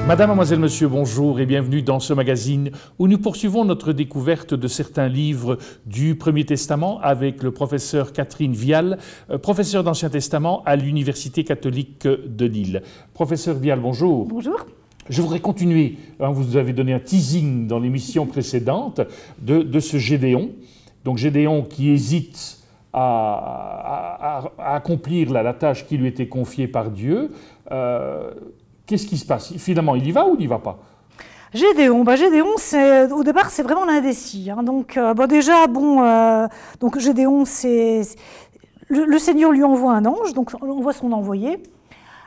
Madame, mademoiselle, monsieur, bonjour et bienvenue dans ce magazine où nous poursuivons notre découverte de certains livres du Premier Testament avec le professeur Catherine Vial, professeur d'Ancien Testament à l'Université catholique de Lille. Professeur Vial, bonjour. Bonjour. Je voudrais continuer, vous avez donné un teasing dans l'émission précédente de ce Gédéon. Donc Gédéon qui hésite à accomplir la tâche qui lui était confiée par Dieu. Qu'est-ce qui se passe? Finalement, il y va ou il n'y va pas? Gédéon, au départ, c'est vraiment l'indécis. Donc Gédéon, le Seigneur lui envoie un ange, donc on envoie son envoyé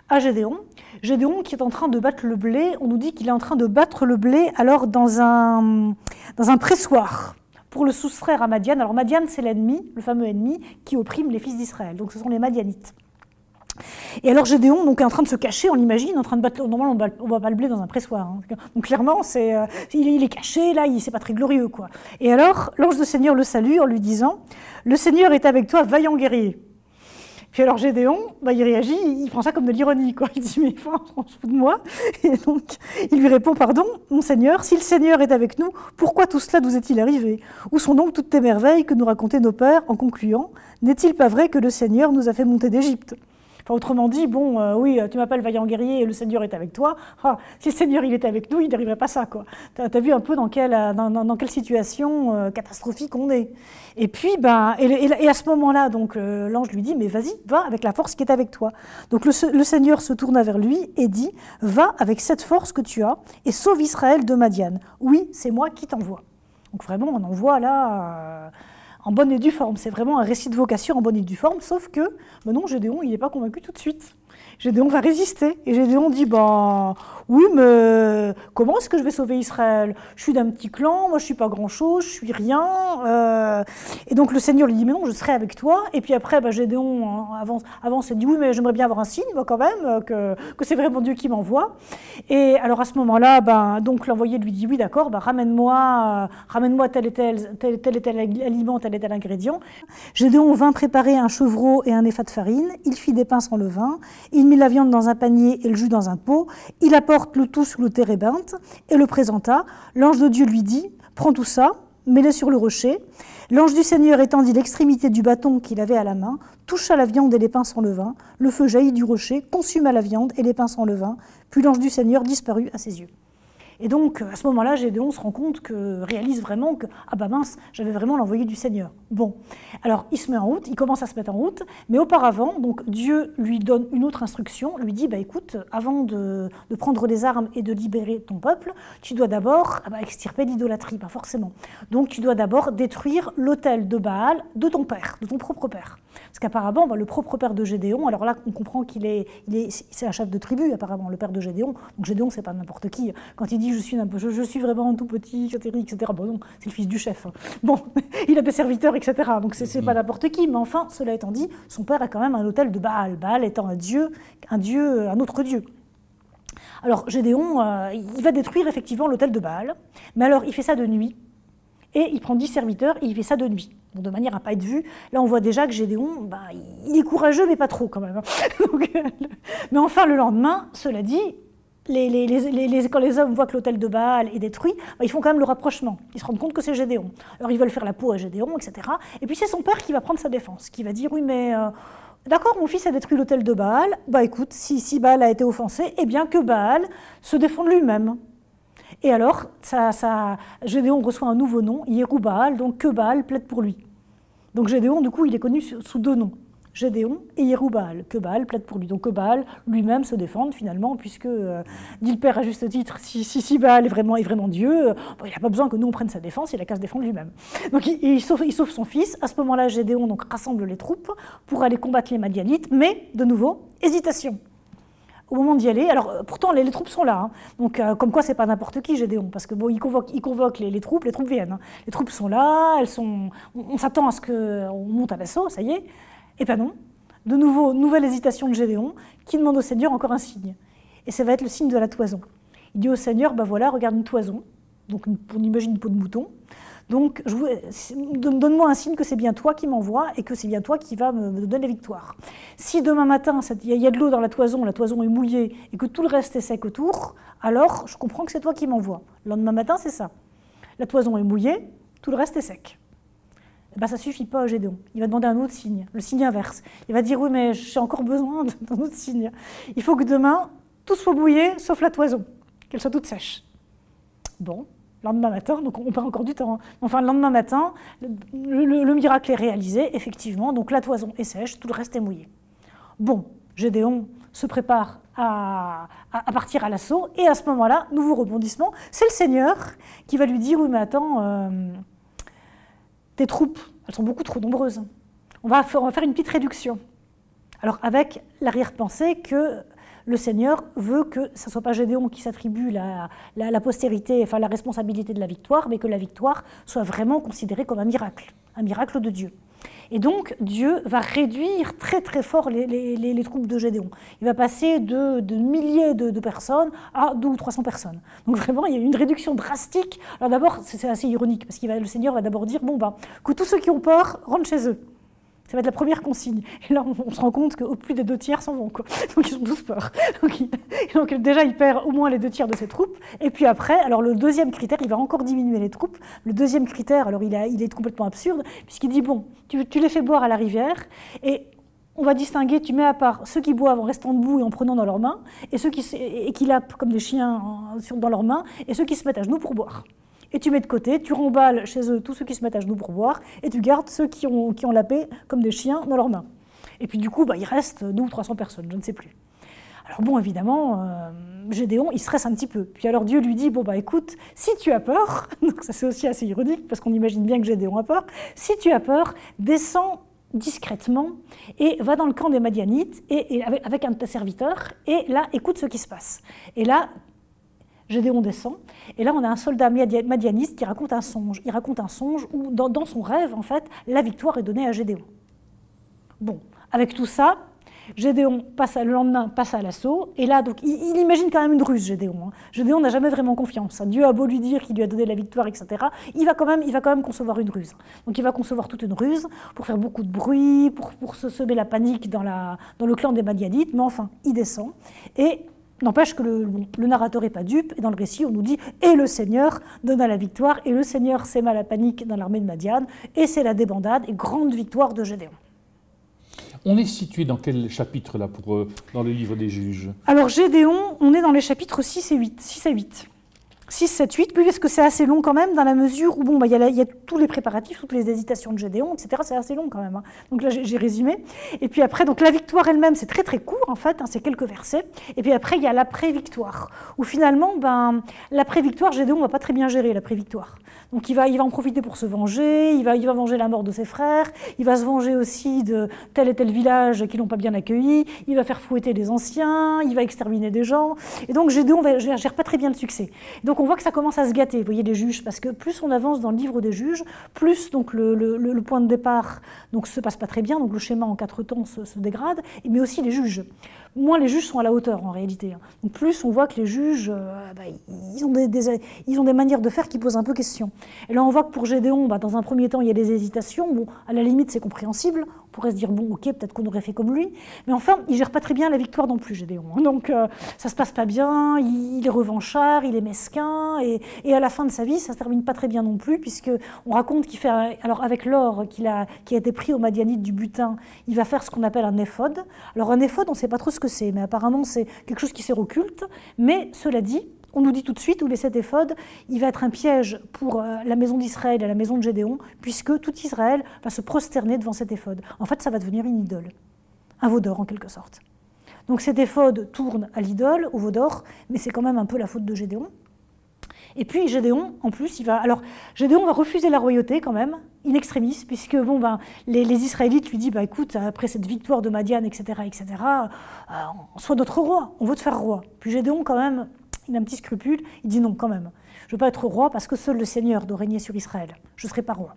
à Gédéon. Gédéon qui est en train de battre le blé, on nous dit qu'il est en train de battre le blé alors dans un pressoir pour le soustraire à Madian. Alors Madian, c'est l'ennemi, le fameux ennemi qui opprime les fils d'Israël. Donc ce sont les Madianites. Et alors Gédéon donc, est en train de se cacher, on l'imagine, en train de battre. Normalement, on ne va pas le blé dans un pressoir. Donc clairement, il est caché, là, c'est pas très glorieux, quoi. Et alors, l'ange du Seigneur le salue en lui disant « Le Seigneur est avec toi, vaillant guerrier ». Puis alors Gédéon, il réagit, il prend ça comme de l'ironie, quoi. Il dit « Mais on se fout de moi ». Et donc, il lui répond « Pardon, mon Seigneur, si le Seigneur est avec nous, pourquoi tout cela nous est-il arrivé? Où sont donc toutes tes merveilles que nous racontaient nos pères en concluant « N'est-il pas vrai que le Seigneur nous a fait monter d'Égypte ?» Enfin, autrement dit, oui, tu m'appelles vaillant guerrier et le Seigneur est avec toi. Ah, si le Seigneur il est avec nous, il n'arriverait pas à ça, quoi. T'as vu un peu dans quelle situation catastrophique on est. Et puis, et à ce moment-là, donc l'ange lui dit, mais vas-y, va avec la force qui est avec toi. Donc le Seigneur se tourna vers lui et dit, va avec cette force que tu as et sauve Israël de Madian. Oui, c'est moi qui t'envoie. Donc vraiment, on envoie là. En bonne et due forme. C'est vraiment un récit de vocation en bonne et due forme, sauf que, non, Gédéon, il n'est pas convaincu tout de suite. Gédéon va résister. Et Gédéon dit, oui, mais comment est-ce que je vais sauver Israël? Je suis d'un petit clan, moi je ne suis pas grand-chose, je suis rien. Et donc le Seigneur lui dit, mais non, je serai avec toi. Et puis après, Gédéon avance et dit, oui, mais j'aimerais bien avoir un signe, quand même, que c'est vraiment Dieu qui m'envoie. Et alors à ce moment-là, donc l'envoyé lui dit, oui, d'accord, ramène-moi tel et tel aliment, tel et tel ingrédient. Gédéon vint préparer un chevreau et un épha de farine. Il fit des pains sans levain. Il mit la viande dans un panier et le jus dans un pot. Il apporte le tout sous le térébinthe et le présenta. L'ange de Dieu lui dit, prends tout ça, mets-le sur le rocher. L'ange du Seigneur étendit l'extrémité du bâton qu'il avait à la main, toucha la viande et les pains sans levain. Le feu jaillit du rocher, consuma la viande et les pains sans levain. Puis l'ange du Seigneur disparut à ses yeux. Et donc, à ce moment-là, Gédéon se rend compte réalise vraiment que, mince, j'avais vraiment l'envoyé du Seigneur. Bon, alors il se met en route, il commence à se mettre en route, mais auparavant, donc Dieu lui donne une autre instruction, lui dit, écoute, avant de prendre les armes et de libérer ton peuple, tu dois d'abord extirper l'idolâtrie, pas forcément. Donc tu dois d'abord détruire l'autel de Baal de ton père, de ton propre père. Parce qu'apparemment, le propre père de Gédéon, alors là, on comprend c'est un chef de tribu, apparemment, le père de Gédéon. Donc Gédéon, c'est pas n'importe qui. Quand il dit, je suis vraiment tout petit, etc. Non, c'est le fils du chef. Bon, il a des serviteurs, etc. Donc c'est pas n'importe qui. Mais enfin, cela étant dit, son père a quand même un autel de Baal. Baal étant un autre dieu. Alors Gédéon, il va détruire effectivement l'autel de Baal. Mais alors, il fait ça de nuit. Et il prend 10 serviteurs et il fait ça de nuit. Donc, de manière à ne pas être vu. Là, on voit déjà que Gédéon, il est courageux, mais pas trop quand même. Donc, mais enfin, le lendemain, cela dit, quand les hommes voient que l'autel de Baal est détruit, ils font quand même le rapprochement. Ils se rendent compte que c'est Gédéon. Alors, ils veulent faire la peau à Gédéon, etc. Et puis, c'est son père qui va prendre sa défense, qui va dire, oui, mais... D'accord, mon fils a détruit l'autel de Baal. Écoute, si Baal a été offensé, eh bien que Baal se défende lui-même. Et alors, Gédéon reçoit un nouveau nom, Yérub-Baal, donc que Baal plaide pour lui. Donc Gédéon, du coup, il est connu sous deux noms, Gédéon et Yérub-Baal, que Baal plaide pour lui. Donc que Baal lui-même se défende finalement, puisque, dit le Père à juste titre, si Baal est vraiment Dieu, il n'a pas besoin que nous on prenne sa défense, il n'a qu'à se défendre lui-même. Donc il sauve son fils. À ce moment-là, Gédéon donc, rassemble les troupes pour aller combattre les Madianites, mais de nouveau, hésitation. Au moment d'y aller, alors pourtant les troupes sont là, donc comme quoi c'est pas n'importe qui Gédéon, parce que il convoque les troupes viennent. Les troupes sont là, on s'attend à ce qu'on monte à l'assaut, ça y est, et pas non. De nouveau, nouvelle hésitation de Gédéon, qui demande au Seigneur encore un signe. Et ça va être le signe de la toison. Il dit au Seigneur, voilà, regarde une toison, donc on imagine une peau de mouton. Donc, donne-moi un signe que c'est bien toi qui m'envoie et que c'est bien toi qui va me donner la victoire. Si demain matin, il y a de l'eau dans la toison est mouillée et que tout le reste est sec autour, alors je comprends que c'est toi qui m'envoie. Le lendemain matin, c'est ça. La toison est mouillée, tout le reste est sec. Eh ben, ça ne suffit pas à Gédéon. Il va demander un autre signe, le signe inverse. Il va dire, oui, mais j'ai encore besoin d'un autre signe. Il faut que demain, tout soit mouillé, sauf la toison, qu'elle soit toute sèche. Bon, le lendemain matin, donc on perd encore du temps. Hein. Enfin, le lendemain matin, le miracle est réalisé, effectivement, donc la toison est sèche, tout le reste est mouillé. Bon, Gédéon se prépare à partir à l'assaut, et à ce moment-là, nouveau rebondissement, c'est le Seigneur qui va lui dire, oui, mais attends... tes troupes, elles sont beaucoup trop nombreuses. On va faire une petite réduction. Alors avec l'arrière-pensée que le Seigneur veut que ce ne soit pas Gédéon qui s'attribue la postérité, enfin la responsabilité de la victoire, mais que la victoire soit vraiment considérée comme un miracle de Dieu. Et donc Dieu va réduire très très fort les troupes de Gédéon. Il va passer de milliers de personnes à 200 ou 300 personnes. Donc vraiment, il y a une réduction drastique. Alors d'abord, c'est assez ironique, parce que le Seigneur va d'abord dire, bon, que tous ceux qui ont peur rentrent chez eux. Ça va être la première consigne. Et là, on se rend compte qu'au plus des 2 tiers s'en vont, quoi. Donc ils ont tous peur. Donc déjà, il perd au moins les 2 tiers de ses troupes. Et puis après, alors le deuxième critère, il va encore diminuer les troupes. Le deuxième critère, alors il est complètement absurde, puisqu'il dit, bon, tu les fais boire à la rivière, et on va distinguer, tu mets à part ceux qui boivent en restant debout et en prenant dans leurs mains, et ceux qui lapent comme des chiens dans leurs mains, et ceux qui se mettent à genoux pour boire. Et tu mets de côté, tu remballes chez eux tous ceux qui se mettent à genoux pour boire, et tu gardes ceux qui ont lapé comme des chiens dans leurs mains. Et puis du coup, il reste 200 ou 300 personnes, je ne sais plus. Alors bon, évidemment, Gédéon, il stresse un petit peu. Puis alors Dieu lui dit, bon écoute, si tu as peur, donc ça c'est aussi assez ironique, parce qu'on imagine bien que Gédéon a peur, si tu as peur, descends discrètement et va dans le camp des Madianites et avec un de tes serviteurs, et là, écoute ce qui se passe. Et là, Gédéon descend, et là on a un soldat madianiste qui raconte un songe. Il raconte un songe où, dans son rêve, en fait, la victoire est donnée à Gédéon. Bon, avec tout ça, Gédéon le lendemain passe à l'assaut, et là, donc, il imagine quand même une ruse, Gédéon. Hein. Gédéon n'a jamais vraiment confiance. Hein. Dieu a beau lui dire qu'il lui a donné la victoire, etc. Il va quand même concevoir une ruse. Donc il va concevoir toute une ruse pour faire beaucoup de bruit, pour se semer la panique dans le clan des Madianites, mais enfin, il descend, et n'empêche que le narrateur n'est pas dupe, et dans le récit, on nous dit « Et le Seigneur donna la victoire, et le Seigneur sema la panique dans l'armée de Madian, et c'est la débandade et grande victoire de Gédéon. » On est situé dans quel chapitre, là, dans le livre des Juges? Alors, Gédéon, on est dans les chapitres 6 et 8. 6 à 8. 6, 7, 8, puis parce que c'est assez long quand même, dans la mesure où il y a tous les préparatifs, toutes les hésitations de Gédéon, etc. C'est assez long quand même. Hein. Donc là, j'ai résumé. Et puis après, donc la victoire elle-même, c'est très très court en fait, hein, c'est quelques versets. Et puis après, il y a l'après-victoire, où finalement, l'après-victoire, Gédéon ne va pas très bien gérer l'après-victoire. Donc il va en profiter pour se venger, il va venger la mort de ses frères, il va se venger aussi de tel et tel village qui l'ont pas bien accueilli, il va faire fouetter les anciens, il va exterminer des gens. Et donc Gédéon ne gère pas très bien le succès. Donc on voit que ça commence à se gâter, vous voyez, les juges, parce que plus on avance dans le livre des juges, plus donc, le point de départ donc, se passe pas très bien, donc le schéma en 4 temps se dégrade, mais aussi les juges. Moins les juges sont à la hauteur en réalité. Donc plus on voit que les juges, ils ont des manières de faire qui posent un peu question. Et là on voit que pour Gédéon, dans un premier temps il y a des hésitations, bon, à la limite c'est compréhensible, on pourrait se dire bon ok peut-être qu'on aurait fait comme lui, mais enfin il gère pas très bien la victoire non plus Gédéon. Donc ça se passe pas bien, il est revanchard, il est mesquin, et à la fin de sa vie ça se termine pas très bien non plus, puisque on raconte qu'il fait, alors avec l'or qui a été pris aux Madianites du butin, il va faire ce qu'on appelle un éphod. Alors un éphod on sait pas trop ce que c'est, mais apparemment c'est quelque chose qui sert au culte. Mais cela dit, on nous dit tout de suite, où les 7 éphodes, il va être un piège pour la maison d'Israël et la maison de Gédéon, puisque tout Israël va se prosterner devant cet éphod. En fait, ça va devenir une idole, un veau d'or en quelque sorte. Donc cet éphod tourne à l'idole, au veau d'or, mais c'est quand même un peu la faute de Gédéon. Et puis Gédéon, en plus, Gédéon va refuser la royauté quand même, in extremis, puisque les Israélites lui disent écoute, après cette victoire de Madian, etc., sois notre roi, on veut te faire roi. Puis Gédéon, quand même, il a un petit scrupule, il dit non, quand même, je ne veux pas être roi parce que seul le Seigneur doit régner sur Israël, je ne serai pas roi.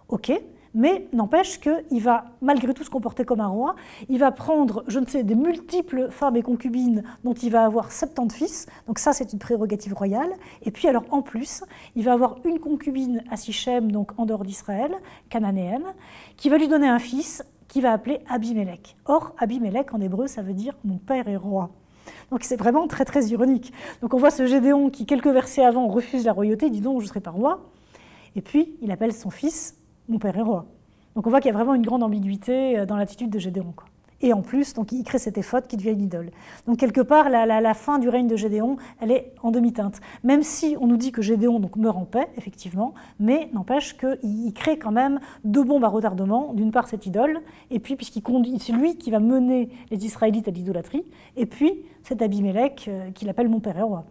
Ok, mais n'empêche qu'il va malgré tout se comporter comme un roi. Il va prendre, je ne sais, des multiples femmes et concubines dont il va avoir 70 fils, donc ça c'est une prérogative royale. Et puis alors en plus, il va avoir une concubine à Sichem, donc en dehors d'Israël, cananéenne, qui va lui donner un fils qui va appeler Abimélec. Or, Abimélec en hébreu, ça veut dire « mon père est roi ». Donc c'est vraiment très très ironique. Donc on voit ce Gédéon qui, quelques versets avant, refuse la royauté, dit donc je ne serai pas roi. Et puis il appelle son fils « mon père est roi ». Donc on voit qu'il y a vraiment une grande ambiguïté dans l'attitude de Gédéon, quoi. Et en plus, donc, il crée cet éphod qui devient une idole. Donc quelque part, la fin du règne de Gédéon, elle est en demi-teinte. Même si on nous dit que Gédéon donc, meurt en paix, effectivement, mais n'empêche qu'il crée quand même deux bombes à retardement. D'une part, cette idole, et puis c'est lui qui va mener les Israélites à l'idolâtrie, et puis cet Abimélec qu'il appelle mon père et roi.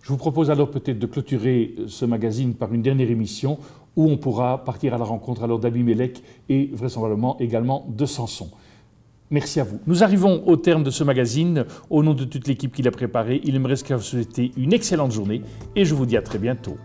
Je vous propose alors peut-être de clôturer ce magazine par une dernière émission où on pourra partir à la rencontre alors d'Abimélec et vraisemblablement également de Samson. Merci à vous. Nous arrivons au terme de ce magazine. Au nom de toute l'équipe qui l'a préparé, il me reste qu'à vous souhaiter une excellente journée et je vous dis à très bientôt.